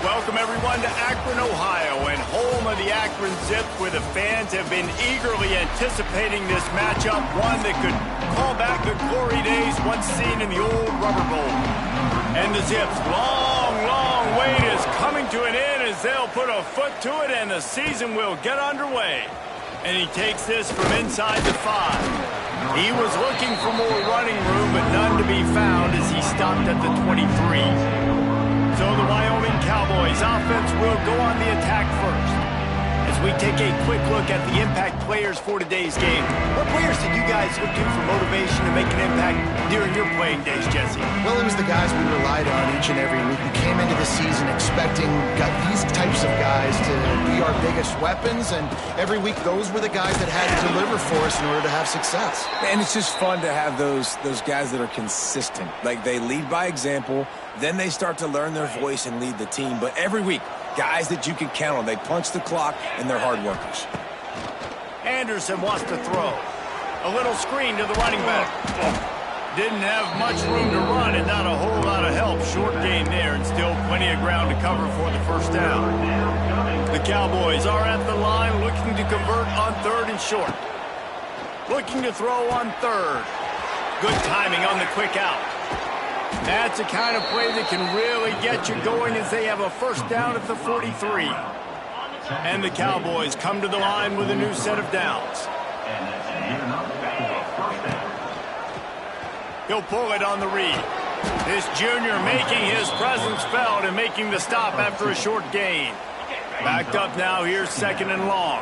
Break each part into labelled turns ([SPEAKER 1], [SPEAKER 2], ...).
[SPEAKER 1] Welcome everyone to Akron, Ohio, and home of the Akron Zips, where the fans have been eagerly anticipating this matchup, one that could call back the glory days once seen in the old Rubber Bowl. And the Zips' long wait is coming to an end as they'll put a foot to it and the season will get underway. And he takes this from inside the 5. He was looking for more running room, but none to be found as he stopped at the 23. So the Wyoming Cowboys offense will go on the attack first. As we take a quick look at the impact players for today's game, what players did you guys look to for motivation to make an impact during your playing days, Jesse?
[SPEAKER 2] Well, it was the guys we relied on each and every week. We came into the season expecting these types of guys to be our biggest weapons, and every week those were the guys that had to deliver for us in order to have success.
[SPEAKER 3] And it's just fun to have those guys that are consistent. Like, they lead by example, then they start to learn their voice and lead the team. But every week, guys that you can count on. They punch the clock, and they're hard workers.
[SPEAKER 1] Anderson wants to throw. A little screen to the running back. Didn't have much room to run and not a whole lot of help. Short gain there and still plenty of ground to cover for the first down. The Cowboys are at the line looking to convert on 3rd and short. Looking to throw on 3rd. Good timing on the quick out. That's the kind of play that can really get you going as they have a first down at the 43. And the Cowboys come to the line with a new set of downs. He'll pull it on the read. This junior making his presence felt and making the stop after a short gain. Backed up now, here's 2nd and long.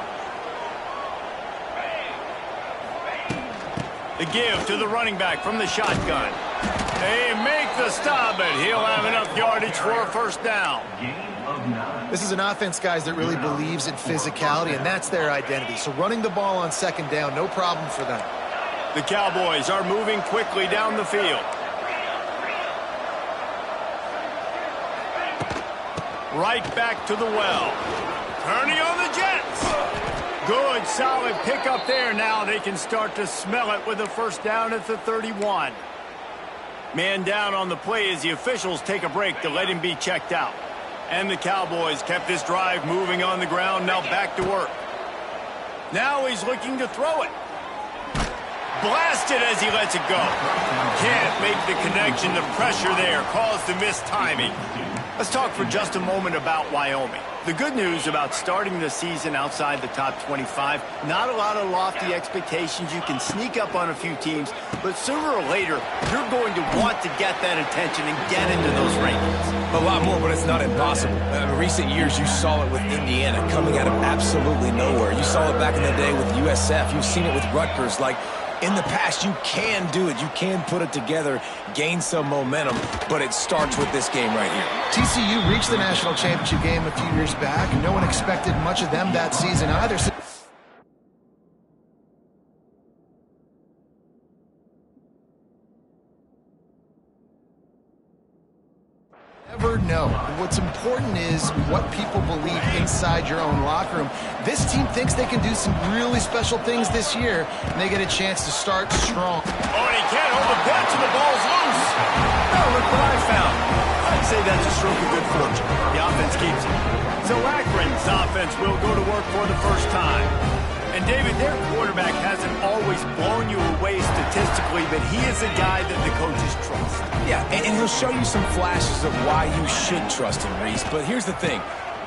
[SPEAKER 1] The give to the running back from the shotgun. They make the stop, but he'll have enough yardage for a first down.
[SPEAKER 2] This is an offense, guys, that really believes in physicality, and that's their identity. So running the ball on 2nd down, no problem for them.
[SPEAKER 1] The Cowboys are moving quickly down the field. Right back to the well. Turning on the Jets. Good, solid pickup there. Now they can start to smell it with a first down at the 31. Man down on the play as the officials take a break to let him be checked out. And the Cowboys kept this drive moving on the ground, now back to work. Now he's looking to throw it. Blasted as he lets it go. Can't make the connection. The pressure there caused the missed timing. Let's talk for just a moment about Wyoming. The good news about starting the season outside the top 25, not a lot of lofty expectations. You can sneak up on a few teams, but sooner or later, you're going to want to get that attention and get into those rankings.
[SPEAKER 3] A lot more, but it's not impossible. In recent years, you saw it with Indiana coming out of absolutely nowhere. You saw it back in the day with USF. You've seen it with Rutgers. Like, in the past, you can do it. You can put it together, gain some momentum, but it starts with this game right here.
[SPEAKER 2] TCU reached the national championship game a few years back. No one expected much of them that season either. Never know. What's important is what people believe inside your own locker room. This team thinks they can do some really special things this year, and they get a chance to start strong.
[SPEAKER 1] Oh, and he can't hold the pitch, and the ball's loose. Oh, look what I found. I'd say that's a stroke of good fortune. The offense keeps it. So Akron's offense will go to work for the first time. And, David, their quarterback hasn't always blown you away statistically, but he is a guy that the coaches trust.
[SPEAKER 3] Yeah, and he'll show you some flashes of why you should trust him, Reese. But here's the thing.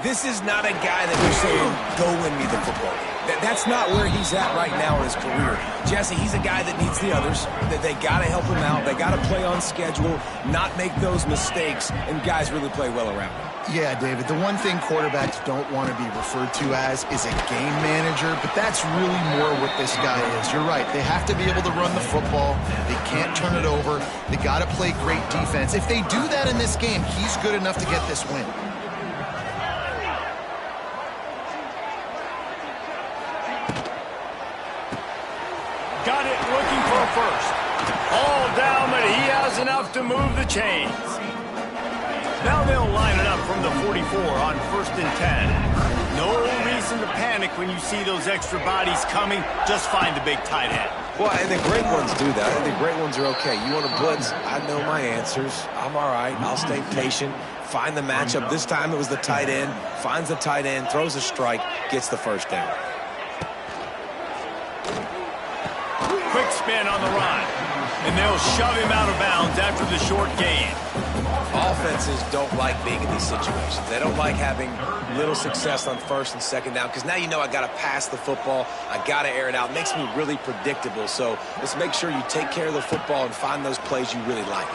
[SPEAKER 3] This is not a guy that you're saying, go win me the football game. That's not where he's at right now in his career. Jesse, he's a guy that needs the others. That they got to help him out. They got to play on schedule, not make those mistakes, and guys really play well around him.
[SPEAKER 2] Yeah, David, the one thing quarterbacks don't want to be referred to as is a game manager, but that's really more what this guy is. You're right. They have to be able to run the football. They can't turn it over. They got to play great defense. If they do that in this game, he's good enough to get this win.
[SPEAKER 1] Got it, looking for a first. All down, but he has enough to move the chains. Now they'll line it up from the 44 on 1st and 10. No reason to panic when you see those extra bodies coming. Just find the big tight end.
[SPEAKER 3] Well, and the great ones do that. And the great ones are okay. You want to blitz? I know my answers. I'm all right. I'll stay patient. find the matchup. This time it was the tight end. Finds the tight end, throws a strike, gets the first down.
[SPEAKER 1] Quick spin on the run. And they'll shove him out of bounds after the short gain.
[SPEAKER 3] Offenses don't like being in these situations. They don't like having little success on first and second down because now you know I got to pass the football. I got to air it out. It makes me really predictable. So let's make sure you take care of the football and find those plays you really like.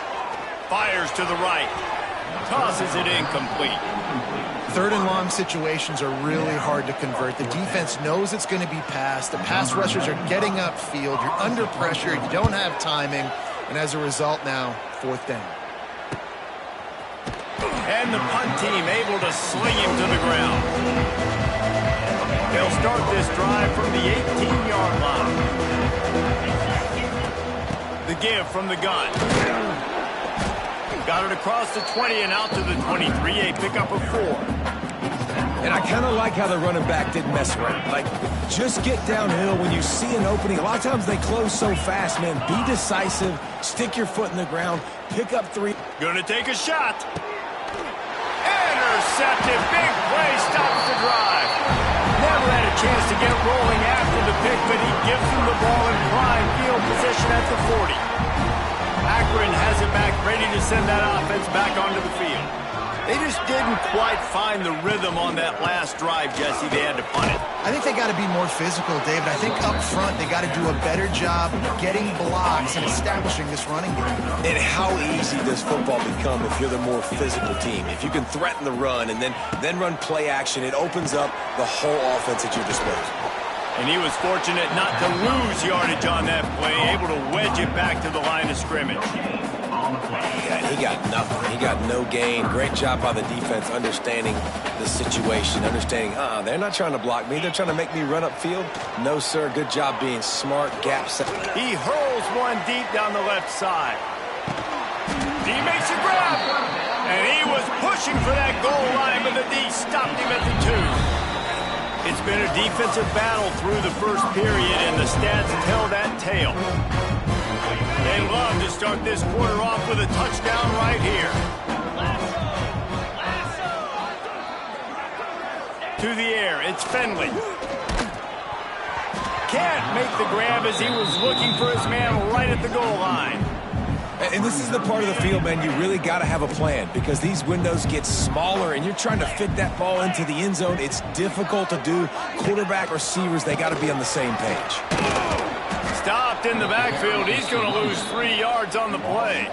[SPEAKER 1] Fires to the right. Tosses it incomplete.
[SPEAKER 2] Third and long situations are really hard to convert. The defense knows it's going to be passed. The pass rushers are getting upfield. You're under pressure. You don't have timing. And as a result now, fourth down.
[SPEAKER 1] And the punt team able to sling him to the ground. They'll start this drive from the 18-yard line. The give from the gun. Got it across the 20 and out to the 23, a pickup of 4.
[SPEAKER 3] And I kind of like how the running back didn't mess around. Like, just get downhill when you see an opening. A lot of times they close so fast, man. Be decisive, stick your foot in the ground, pick up 3.
[SPEAKER 1] Gonna take a shot. Intercepted. Big play stops the drive. Never had a chance to get rolling after the pick, but he gives them the ball in prime field position at the 40. Akron has it back, ready to send that offense back onto the field. They just didn't quite find the rhythm on that last drive, Jesse. They had to punt it.
[SPEAKER 2] I think they got to be more physical, David. I think up front they got to do a better job getting blocks and establishing this running game.
[SPEAKER 3] And how easy does football become if you're the more physical team? If you can threaten the run and then run play action, it opens up the whole offense at your disposal.
[SPEAKER 1] And he was fortunate not to lose yardage on that play, able to wedge it back to the line of scrimmage.
[SPEAKER 3] Yeah, he got nothing. He got no gain. Great job by the defense understanding the situation, understanding, they're not trying to block me. They're trying to make me run upfield. No, sir. Good job being smart, gap set.
[SPEAKER 1] He hurls one deep down the left side. He makes a grab. And he was pushing for that goal line, but the D stopped him at the 2. It's been a defensive battle through the first period, and the stats tell that tale. They love to start this quarter off with a touchdown right here. To the air, it's Finley. Can't make the grab as he was looking for his man right at the goal line.
[SPEAKER 3] And this is the part of the field, man, you really got to have a plan because these windows get smaller and you're trying to fit that ball into the end zone. It's difficult to do. Quarterback, receivers, they got to be on the same page.
[SPEAKER 1] Stopped in the backfield. He's going to lose 3 yards on the play.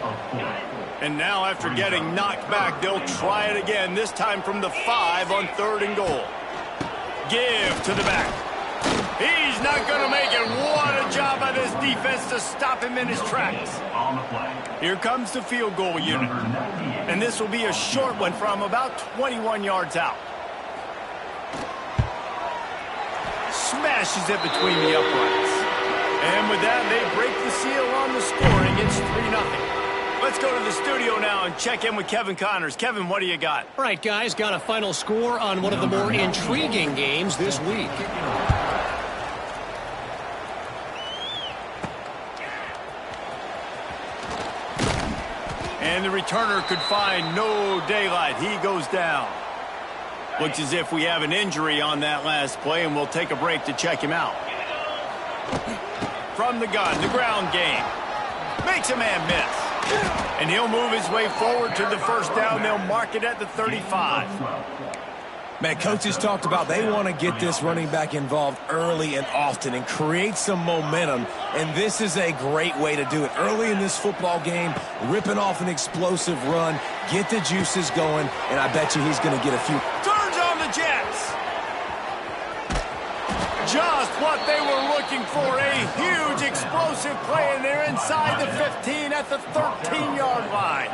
[SPEAKER 1] And now after getting knocked back, they'll try it again, this time from the 5 on 3rd and goal. Give to the back. He's not going to make it. What a job by this defense to stop him in his tracks. Here comes the field goal unit. And this will be a short one from about 21 yards out. Smashes it between the uprights. And with that, they break the seal on the scoring. It's 3-0. Let's go to the studio now and check in with Kevin Connors. Kevin, what do you got?
[SPEAKER 4] All right, guys, got a final score on one of the more intriguing games this week.
[SPEAKER 1] And the returner could find no daylight. He goes down. Looks as if we have an injury on that last play, and we'll take a break to check him out. From the gun, the ground game. Makes a man miss. And he'll move his way forward to the first down. They'll mark it at the 35.
[SPEAKER 3] Man, coaches talked about they want to get this running back involved early and often and create some momentum, and this is a great way to do it. Early in this football game, ripping off an explosive run, get the juices going, and I bet you he's going to get a few.
[SPEAKER 1] Turns on the Jets. Just what they were looking for, a huge explosive play, and they're inside the 15 at the 13-yard line.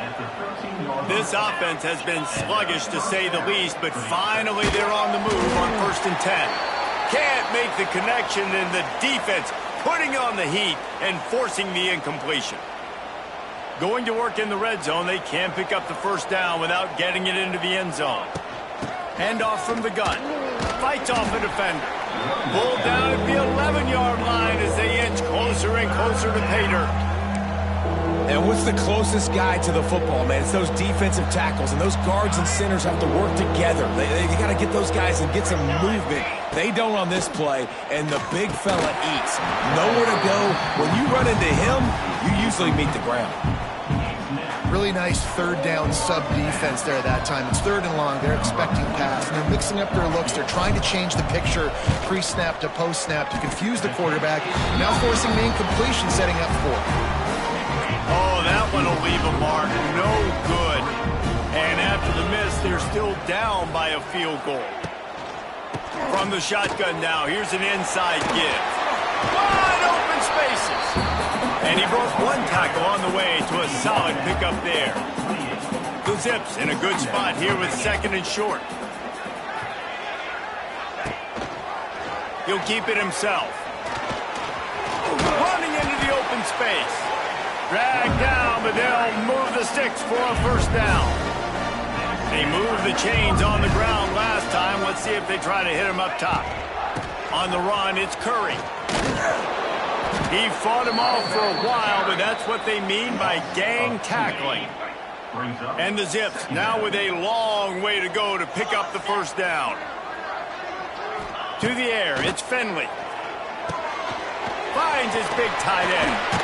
[SPEAKER 1] This offense has been sluggish to say the least, but finally they're on the move on 1st and 10. Can't make the connection, and the defense putting on the heat and forcing the incompletion. Going to work in the red zone, they can't pick up the first down without getting it into the end zone. Handoff from the gun. Fights off a defender. Pulled down at the 11-yard line as they inch closer and closer to pay dirt.
[SPEAKER 3] And what's the closest guy to the football, man? It's those defensive tackles, and those guards and centers have to work together. They got to get those guys and get some movement. They don't on this play, and the big fella eats. Nowhere to go. When you run into him, you usually meet the ground.
[SPEAKER 2] Really nice third down sub defense there that time. It's 3rd and long. They're expecting pass, and they're mixing up their looks. They're trying to change the picture pre-snap to post-snap to confuse the quarterback, now forcing the incompletion, setting up 4.
[SPEAKER 1] Oh, that one will leave a mark. No good. And after the miss, they're still down by a field goal. From the shotgun now, here's an inside give. Wide open spaces. And he broke one tackle on the way to a solid pickup there. The Zips in a good spot here with 2nd and short. He'll keep it himself. Running into the open space. Dragged down, but they'll move the sticks for a 1st down. They moved the chains on the ground last time. Let's see if they try to hit him up top. On the run, it's Curry. He fought him off for a while, but that's what they mean by gang tackling. And the Zips now with a long way to go to pick up the 1st down. To the air, it's Finley. Finds his big tight end.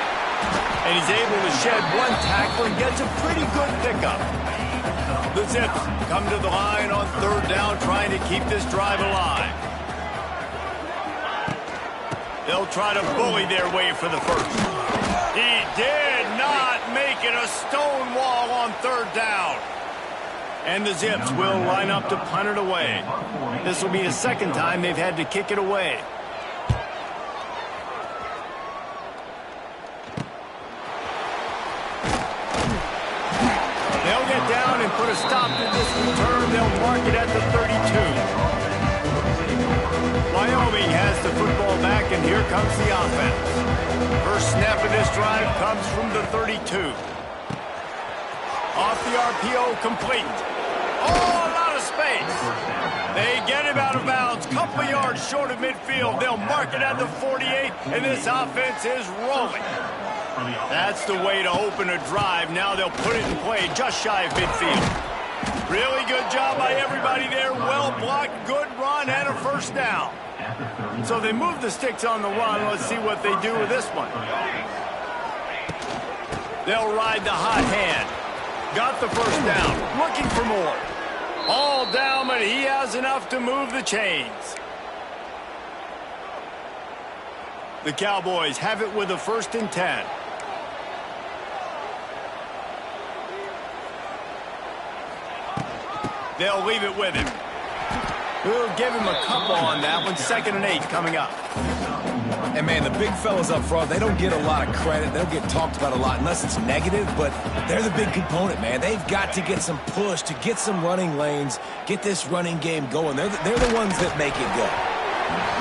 [SPEAKER 1] And he's able to shed one tackle and gets a pretty good pickup. The Zips come to the line on 3rd down, trying to keep this drive alive. They'll try to bully their way for the 1st. He did not make it a stone wall on 3rd down. And the Zips will line up to punt it away. This will be the 2nd time they've had to kick it away. They'll get down and put a stop to this return. They'll mark it at the 32. Wyoming has the football back, and here comes the offense. First snap of this drive comes from the 32. Off the RPO, complete. Oh, a lot of space. They get him out of bounds, couple yards short of midfield. They'll mark it at the 48, and this offense is rolling. That's the way to open a drive. Now they'll put it in play just shy of midfield. Really good job by everybody there. Well blocked, good run, and a 1st down. So they move the sticks on the run. Let's see what they do with this one. They'll ride the hot hand. Got the 1st down. Looking for more. All down, but he has enough to move the chains. The Cowboys have it with a 1st and 10. They'll leave it with him. We'll give him a couple on that one. 2nd and 8 coming up.
[SPEAKER 3] And, man, the big fellas up front, they don't get a lot of credit. They don't get talked about a lot unless it's negative, but they're the big component, man. They've got to get some push, to get some running lanes, get this running game going. They're the ones that make it go.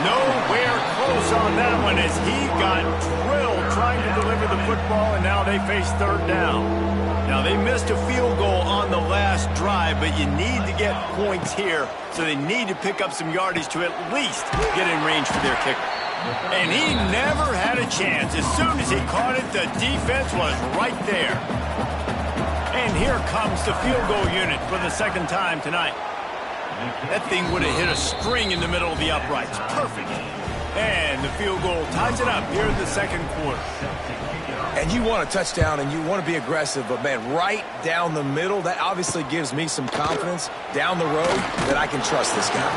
[SPEAKER 1] Nowhere close on that one as he got drilled trying to deliver the football, and now they face 3rd down. Now, they missed a field goal on the last drive, but you need to get points here, so they need to pick up some yardage to at least get in range for their kicker. And he never had a chance. As soon as he caught it, the defense was right there. And here comes the field goal unit for the 2nd time tonight. That thing would have hit a string in the middle of the uprights. Perfect. And the field goal ties it up here in the 2nd quarter.
[SPEAKER 3] And you want a touchdown and you want to be aggressive, but, man, right down the middle, that obviously gives me some confidence down the road that I can trust this guy.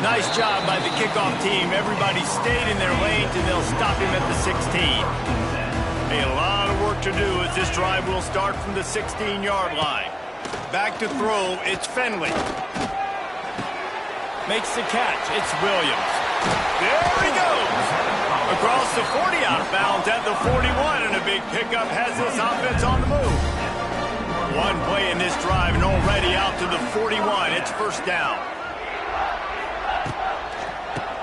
[SPEAKER 1] Nice job by the kickoff team. Everybody stayed in their lanes, and they'll stop him at the 16. A lot of work to do as this drive will start from the 16-yard line. Back to throw, it's Finley. Makes the catch, it's Williams. There he goes! Across the 40, out of bounds at the 41, and a big pickup has this offense on the move. One play in this drive, and already out to the 41. It's 1st down.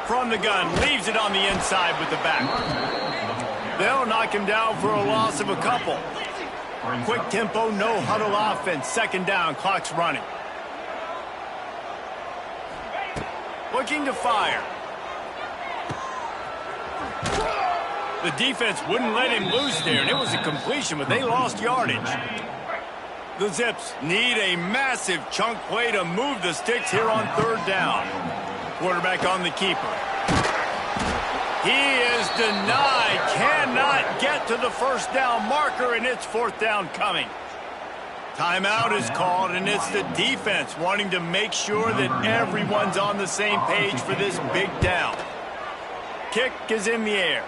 [SPEAKER 1] From the gun, leaves it on the inside with the back. They'll knock him down for a loss of a couple. Quick tempo, no huddle offense. 2nd down, clock's running. Looking to fire. The defense wouldn't let him loose there, and it was a completion, but they lost yardage. The Zips need a massive chunk play to move the sticks here on third down. Quarterback on the keeper. He is denied, cannot get to the first down marker, and it's fourth down coming. Timeout is called, and it's the defense wanting to make sure that everyone's on the same page for this big down. Kick is in the air.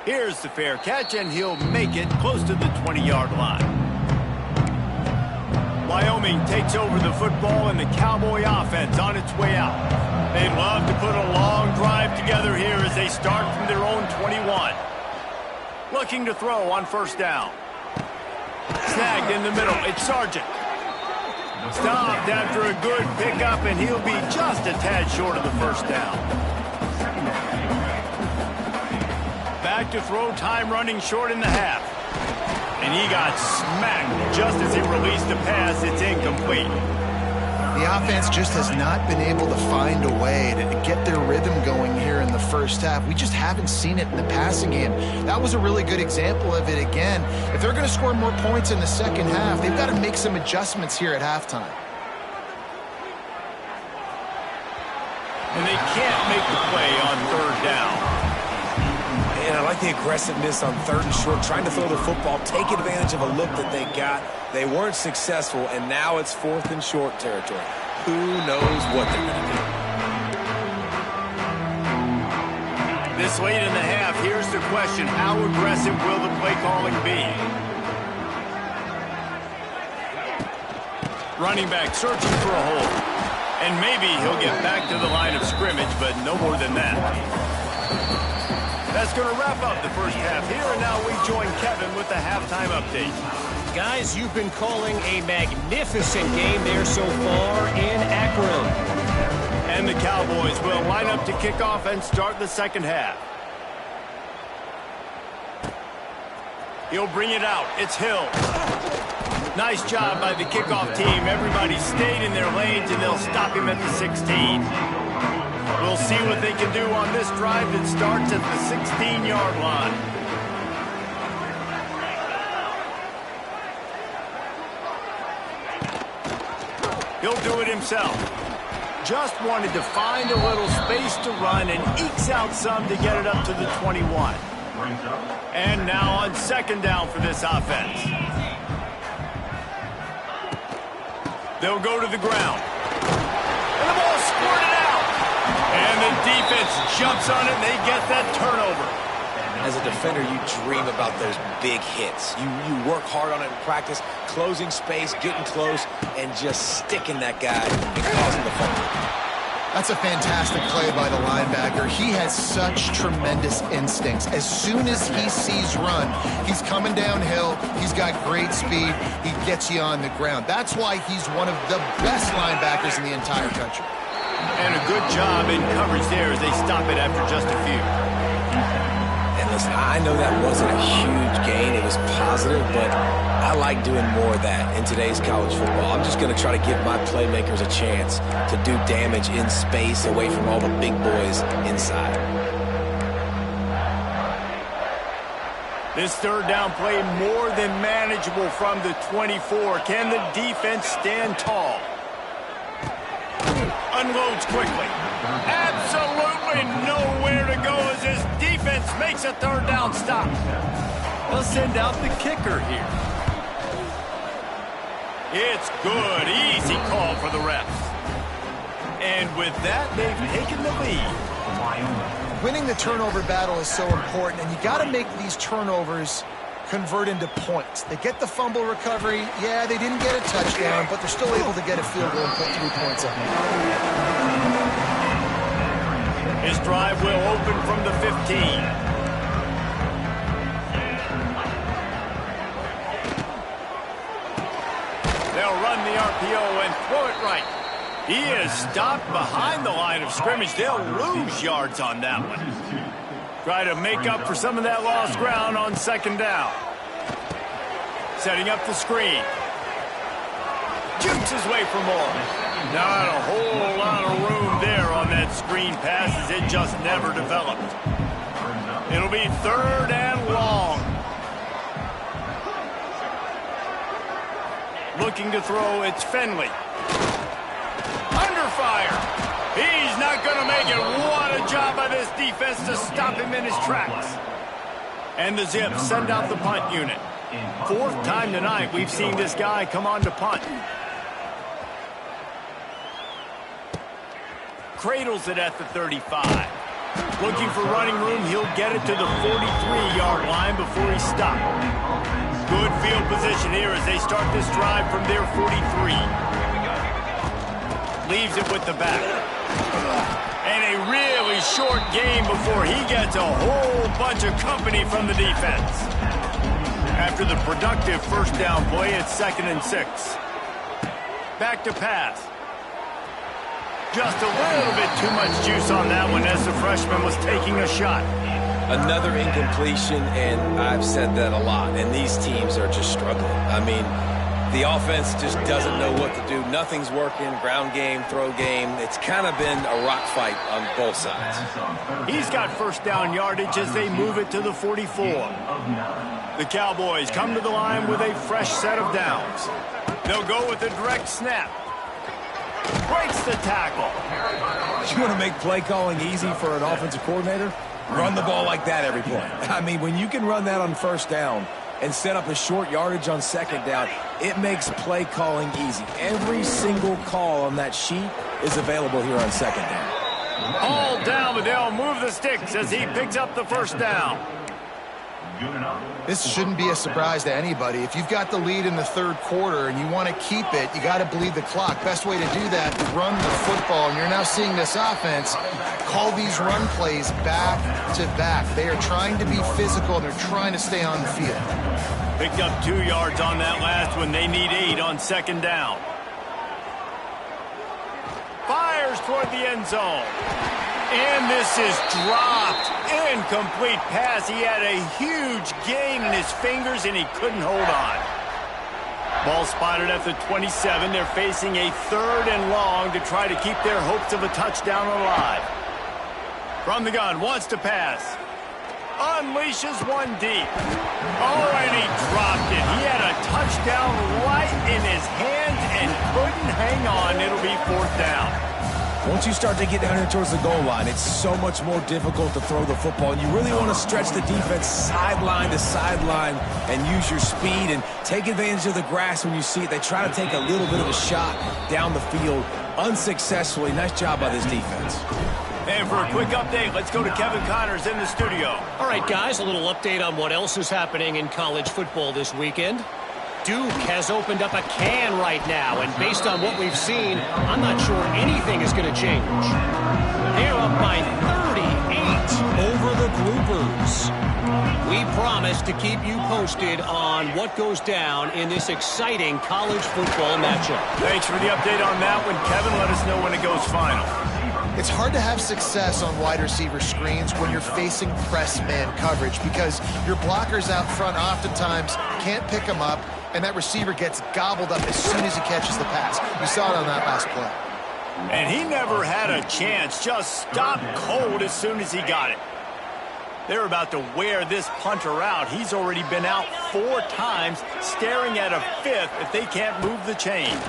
[SPEAKER 1] Here's the fair catch, and he'll make it close to the 20-yard line. Wyoming takes over the football, and the Cowboy offense on its way out. They'd love to put a long drive together here as they start from their own 21. Looking to throw on first down. Snagged in the middle. It's Sargent. Stopped after a good pickup, and he'll be just a tad short of the first down. Back to throw, time running short in the half. And he got smacked just as he released the pass. It's incomplete.
[SPEAKER 2] The offense just has not been able to find a way to get their rhythm going here in the first half. We just haven't seen it in the passing game. That was a really good example of it again. If they're going to score more points in the second half, they've got to make some adjustments here at halftime.
[SPEAKER 1] And they can't make the play on third down.
[SPEAKER 3] And I like the aggressiveness on third and short, trying to throw the football, take advantage of a look that they got. They weren't successful, and now it's fourth and short territory. Who knows what they're going to do?
[SPEAKER 1] This late in the half, here's the question. How aggressive will the play calling be? Running back searching for a hole. And maybe he'll get back to the line of scrimmage, but no more than that. That's going to wrap up the first half here, and now we join Kevin with the halftime update.
[SPEAKER 4] Guys, you've been calling a magnificent game there so far in Akron.
[SPEAKER 1] And the Cowboys will line up to kick off and start the second half. He'll bring it out. It's Hill. Nice job by the kickoff team. Everybody stayed in their lanes, and they'll stop him at the 16. We'll see what they can do on this drive that starts at the 16-yard line. He'll do it himself. Just wanted to find a little space to run and ekes out some to get it up to the 21. And now on second down for this offense. They'll go to the ground. And the ball squirted out. And the defense jumps on it, and they get that turnover.
[SPEAKER 3] As a defender, you dream about those big hits. You work hard on it in practice, closing space, getting close, and just sticking that guy and causing the fumble.
[SPEAKER 2] That's a fantastic play by the linebacker. He has such tremendous instincts. As soon as he sees run, he's coming downhill. He's got great speed. He gets you on the ground. That's why he's one of the best linebackers in the entire country.
[SPEAKER 1] And a good job in coverage there as they stop it after just a few.
[SPEAKER 3] And listen, I know that wasn't a huge gain. It was positive, but I like doing more of that in today's college football. I'm just going to try to give my playmakers a chance to do damage in space away from all the big boys inside.
[SPEAKER 1] This third down play more than manageable from the 24. Can the defense stand tall? Unloads quickly. Absolutely nowhere to go as his defense makes a third down stop. They'll send out the kicker here. It's good. Easy call for the refs. And with that, they've taken the lead.
[SPEAKER 2] Winning the turnover battle is so important, and you got to make these turnovers convert into points. They get the fumble recovery. Yeah, they didn't get a touchdown, but they're still able to get a field goal and put 3 points up.
[SPEAKER 1] His drive will open from the 15. They'll run the RPO and throw it right. He is stopped behind the line of scrimmage. They'll lose yards on that one. Try to make up for some of that lost ground on second down. Setting up the screen. Jukes his way for more. Not a whole lot of room there on that screen pass as it just never developed. It'll be 3rd and long. Looking to throw, it's Finley. Under fire. He's not going to make it. What a job by this defense to stop him in his tracks. And the Zips send out the punt unit. 4th time tonight we've seen this guy come on to punt. Cradles it at the 35. Looking for running room, he'll get it to the 43-yard line before he stopped. Good field position here as they start this drive from their 43. Leaves it with the back. And a really short game before he gets a whole bunch of company from the defense. After the productive first down play, it's 2nd and 6. Back to pass. Just a little bit too much juice on that one as the freshman was taking a shot.
[SPEAKER 3] Another incompletion, and I've said that a lot, and these teams are just struggling. I mean, the offense just doesn't know what to do. Nothing's working. Ground game, throw game. It's kind of been a rock fight on both sides.
[SPEAKER 1] He's got first down yardage as they move it to the 44. The Cowboys come to the line with a fresh set of downs. They'll go with a direct snap. Breaks the tackle.
[SPEAKER 3] You want to make play calling easy for an offensive coordinator? Run the ball like that every play. I mean, when you can run that on first down and set up a short yardage on second down, it makes play calling easy. Every single call on that sheet is available here on second down.
[SPEAKER 1] All down, but they'll move the sticks as he picks up the first down.
[SPEAKER 2] This shouldn't be a surprise to anybody. If you've got the lead in the 3rd quarter and you want to keep it, you got to bleed the clock. Best way to do that, run the football. And you're now seeing this offense call these run plays back to back. They are trying to be physical, and they're trying to stay on the field.
[SPEAKER 1] Picked up 2 yards on that last one. They need 8 on second down. Fires toward the end zone. And this is dropped. Incomplete pass. He had a huge gain in his fingers, and he couldn't hold on. Ball spotted at the 27. They're facing a 3rd and long to try to keep their hopes of a touchdown alive. From the gun, wants to pass. Unleashes one deep. Oh, and he dropped it. He had a touchdown right in his hands and couldn't hang on. It'll be 4th down.
[SPEAKER 3] Once you start to get down here towards the goal line, it's so much more difficult to throw the football. You really want to stretch the defense sideline to sideline and use your speed and take advantage of the grass when you see it. They try to take a little bit of a shot down the field unsuccessfully. Nice job by this defense.
[SPEAKER 1] And for a quick update, let's go to Kevin Connors in the studio.
[SPEAKER 4] All right, guys, a little update on what else is happening in college football this weekend. Duke has opened up a can right now, and based on what we've seen, I'm not sure anything is going to change. They're up by 38 over the Groupers. We promise to keep you posted on what goes down in this exciting college football matchup.
[SPEAKER 1] Thanks for the update on that one, Kevin. Let us know when it goes final.
[SPEAKER 2] It's hard to have success on wide receiver screens when you're facing press man coverage because your blockers out front oftentimes can't pick them up, and that receiver gets gobbled up as soon as he catches the pass. We saw it on that last play.
[SPEAKER 1] And he never had a chance, just stopped cold as soon as he got it. They're about to wear this punter out. He's already been out 4 times, staring at a 5th if they can't move the chains.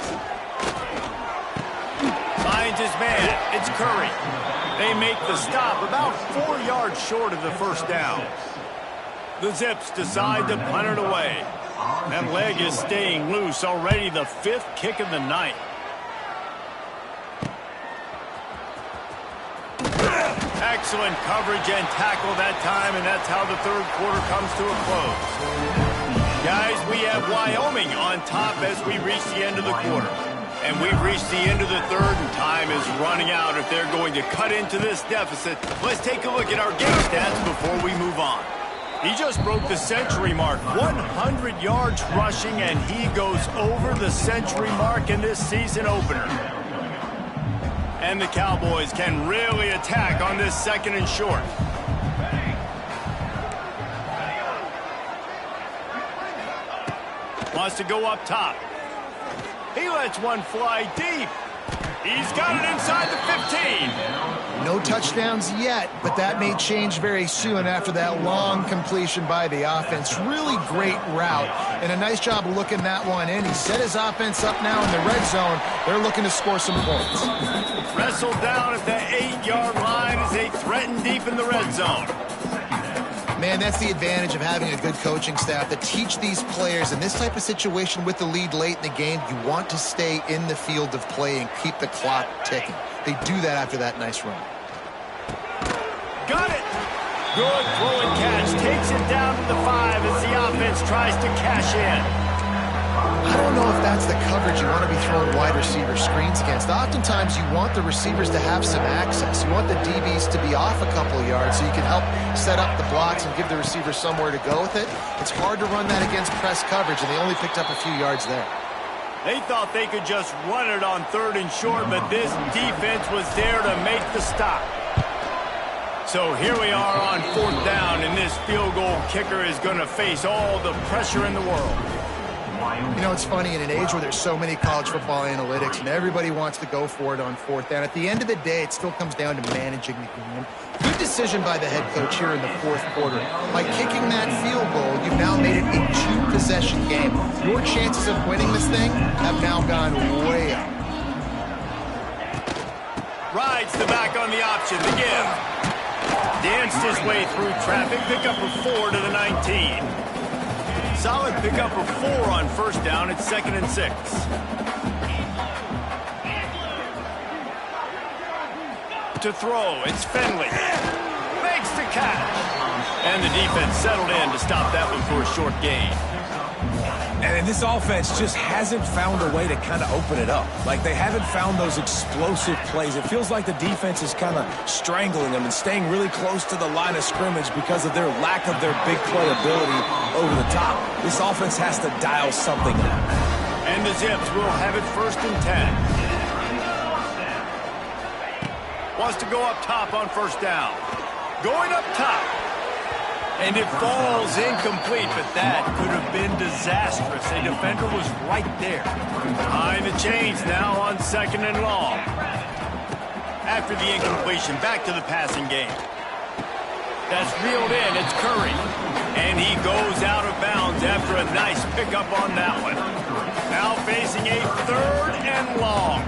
[SPEAKER 1] Finds his man. It's Curry. They make the stop about 4 yards short of the first down. The Zips decide to punt it away. That leg is staying loose. Already the 5th kick of the night. Excellent coverage and tackle that time, and that's how the 3rd quarter comes to a close. Guys, we have Wyoming on top as we reach the end of the quarter. And we've reached the end of the 3rd, and time is running out if they're going to cut into this deficit. Let's take a look at our game stats before we move on. He just broke the century mark, 100 yards rushing, and he goes over the century mark in this season opener. And the Cowboys can really attack on this 2nd and short. Wants to go up top. He lets one fly deep. He's got it inside the 15.
[SPEAKER 2] No touchdowns yet, but that may change very soon after that long completion by the offense. Really great route, and a nice job of looking that one in. He set his offense up now in the red zone. They're looking to score some points.
[SPEAKER 1] Wrestled down at the 8-yard line as they threaten deep in the red zone.
[SPEAKER 2] Man, that's the advantage of having a good coaching staff that teach these players in this type of situation with the lead late in the game. You want to stay in the field of play and keep the clock ticking. They do that after that nice run.
[SPEAKER 1] Got it. Good throw and catch. Takes it down to the 5 as the offense tries to cash in.
[SPEAKER 2] I don't know if that's the coverage you want to be throwing wide receiver screens against. Oftentimes, you want the receivers to have some access. You want the DBs to be off a couple of yards so you can help set up the blocks and give the receiver somewhere to go with it. It's hard to run that against press coverage, and they only picked up a few yards there.
[SPEAKER 1] They thought they could just run it on 3rd and short, but this defense was there to make the stop. So here we are on 4th down, and this field goal kicker is going to face all the pressure in the world.
[SPEAKER 2] You know, it's funny, in an age where there's so many college football analytics and everybody wants to go for it on 4th down, at the end of the day, it still comes down to managing the game. Good decision by the head coach here in the 4th quarter. By kicking that field goal, you've now made it a 2-possession game. Your chances of winning this thing have now gone way up.
[SPEAKER 1] Rides the back on the option, the give. Danced his way through traffic, pick up a 4 to the 19. Solid pickup of 4 on 1st down. It's 2nd and 6. To throw, it's Finley. Makes the catch. And the defense settled in to stop that one for a short gain.
[SPEAKER 3] And this offense just hasn't found a way to kind of open it up. Like, they haven't found those explosive plays. It feels like the defense is kind of strangling them and staying really close to the line of scrimmage because of their lack of their big play ability over the top. This offense has to dial something up.
[SPEAKER 1] And the Zips will have it 1st and 10. Wants to go up top on 1st down. Going up top. And it falls incomplete, but that could have been disastrous. A defender was right there. Behind the chains now on 2nd and long. After the incompletion, back to the passing game. That's reeled in. It's Curry. And he goes out of bounds after a nice pickup on that one. Now facing a 3rd and long.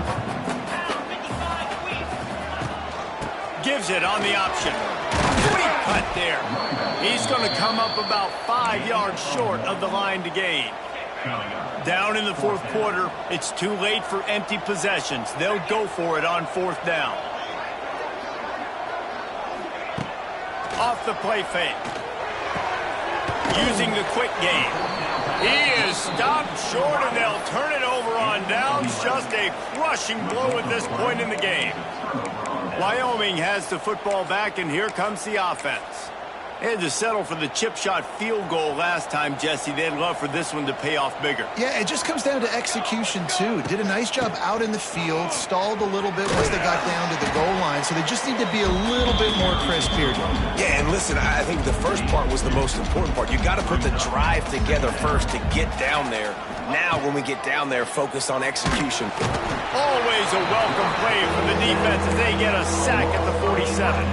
[SPEAKER 1] Gives it on the option. Sweet cut there. He's going to come up about 5 yards short of the line to gain. Down in the 4th quarter, it's too late for empty possessions. They'll go for it on 4th down. Off the play fake. Using the quick game. He is stopped short, and they'll turn it over on downs. Just a crushing blow at this point in the game. Wyoming has the football back, and here comes the offense. They had to settle for the chip shot field goal last time, Jesse. They'd love for this one to pay off bigger.
[SPEAKER 2] Yeah, it just comes down to execution, too. Did a nice job out in the field, stalled a little bit once they got down to the goal line, so they just need to be a little bit more crisp here, Joe.
[SPEAKER 3] Yeah, and listen, I think the first part was the most important part. You got to put the drive together first to get down there. Now, when we get down there, focus on execution.
[SPEAKER 1] Always a welcome play from the defense as they get a sack at the 47.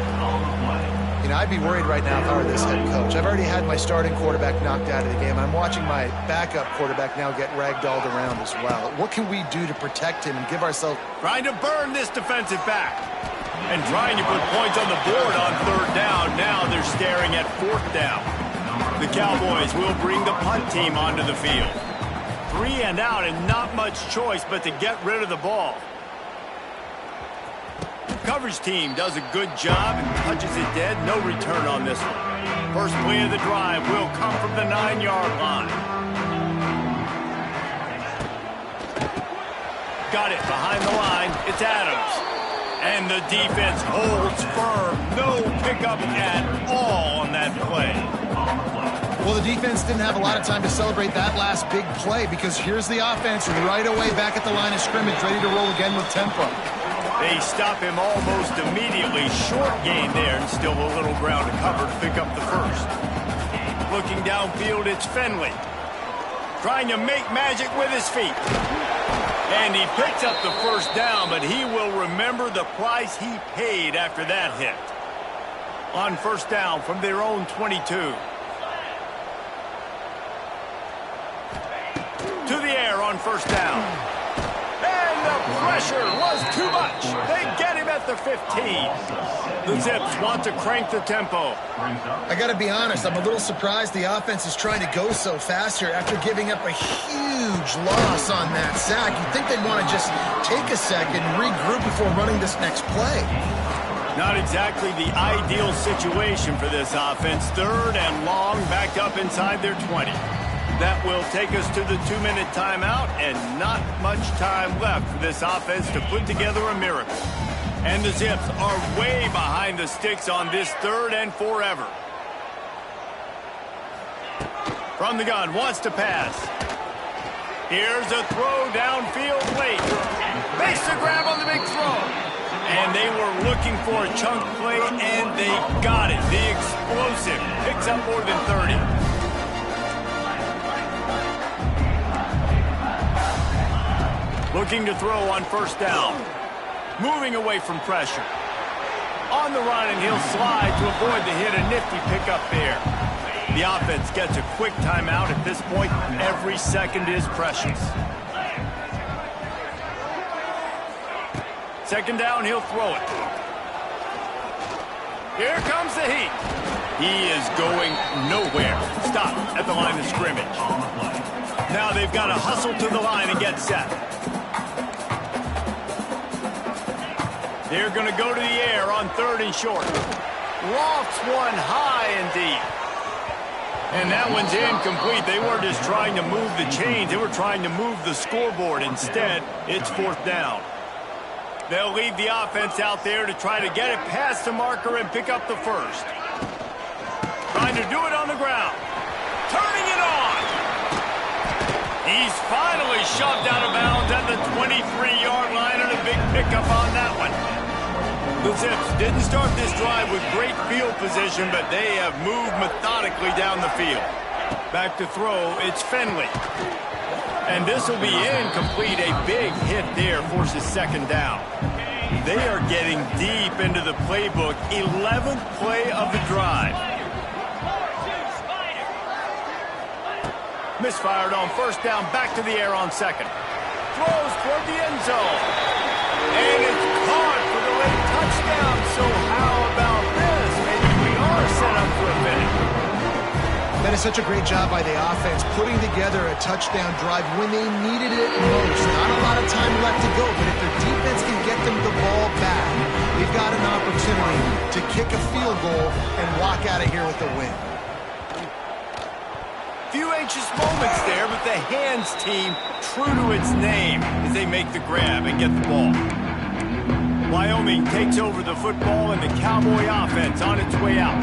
[SPEAKER 2] You know, I'd be worried right now if I were this head coach. I've already had my starting quarterback knocked out of the game. I'm watching my backup quarterback now get ragdolled around as well. What can we do to protect him and give ourselves...
[SPEAKER 1] Trying to burn this defensive back. And trying to put points on the board on 3rd down. Now they're staring at 4th down. The Cowboys will bring the punt team onto the field. 3 and out and not much choice but to get rid of the ball. Coverage team does a good job and touches it dead. No return on this one. First play of the drive will come from the 9-yard line. Got it behind the line. It's Adams. And the defense holds firm. No pickup at all on that play.
[SPEAKER 2] Well, the defense didn't have a lot of time to celebrate that last big play because here's the offense right away back at the line of scrimmage, ready to roll again with tempo.
[SPEAKER 1] They stop him almost immediately. Short gain there and still a little ground to cover to pick up the first. Looking downfield, it's Finley. Trying to make magic with his feet. And he picks up the first down, but he will remember the price he paid after that hit. On first down from their own 22. To the air on first down. And the pressure was too much. They get him at the 15. The Zips want to crank the tempo.
[SPEAKER 2] I got to be honest, I'm a little surprised the offense is trying to go so fast here after giving up a huge loss on that sack. You'd think they'd want to just take a second and regroup before running this next play.
[SPEAKER 1] Not exactly the ideal situation for this offense. Third and long, backed up inside their 20. That will take us to the 2-minute timeout, and not much time left for this offense to put together a miracle. And the Zips are way behind the sticks on this third and forever. From the gun, wants to pass. Here's a throw downfield late. Makes the grab on the big throw. And they were looking for a chunk play, and they got it. The explosive picks up more than 30. Looking to throw on first down. Moving away from pressure. On the run, and he'll slide to avoid the hit. A nifty pickup there. The offense gets a quick timeout. At this point, every second is precious. Second down, he'll throw it. Here comes the heat. He is going nowhere. Stop at the line of scrimmage. Now they've got to hustle to the line and get set. They're going to go to the air on third and short. Lofts one high and deep. And that one's incomplete. They weren't just trying to move the chains. They were trying to move the scoreboard. Instead, it's fourth down. They'll leave the offense out there to try to get it past the marker and pick up the first. Trying to do it on the ground. Turning it on. He's finally shoved out of bounds at the 23-yard line, and a big pickup on that one. The Zips didn't start this drive with great field position, but they have moved methodically down the field. Back to throw, it's Finley. And this will be incomplete. A big hit there forces second down. They are getting deep into the playbook. 11th play of the drive. Misfired on first down, back to the air on second. Throws toward the end zone. And it's caught for the late touchdown. So how about this? Maybe we are set up for a minute.
[SPEAKER 2] That is such a great job by the offense, putting together a touchdown drive when they needed it most. Not a lot of time left to go, but if their defense can get them the ball back, they've got an opportunity to kick a field goal and walk out of here with a win.
[SPEAKER 1] Few anxious moments there, but the hands team, true to its name, as they make the grab and get the ball. Wyoming takes over the football, and the Cowboy offense on its way out.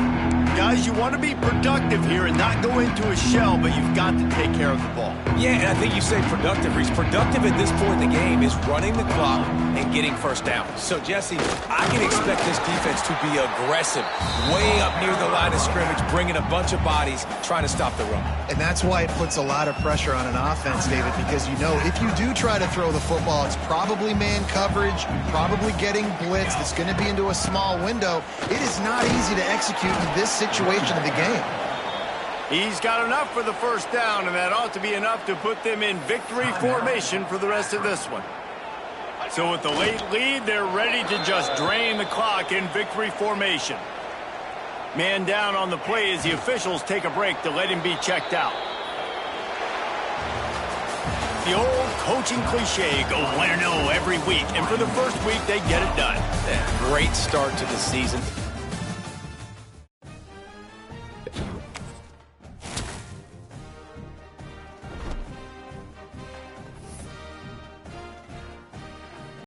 [SPEAKER 1] Guys, you want to be productive here and not go into a shell, but you've got to take care of the ball.
[SPEAKER 3] Yeah, and I think you say productive, Reese. Productive at this point in the game is running the clock and getting first down. So, Jesse, I can expect this defense to be aggressive, way up near the line of scrimmage, bringing a bunch of bodies, trying to stop the run.
[SPEAKER 2] And that's why it puts a lot of pressure on an offense, David, because you know if you do try to throw the football, it's probably man coverage, probably getting blitzed. It's going to be into a small window. It is not easy to execute in this situation of the game.
[SPEAKER 1] He's got enough for the first down, and that ought to be enough to put them in victory formation for the rest of this one. So with the late lead, they're ready to just drain the clock in victory formation. Man down on the play as the officials take a break to let him be checked out. The old coaching cliche, go 1-0 every week, and for the first week, they get it done.
[SPEAKER 3] Great start to the season.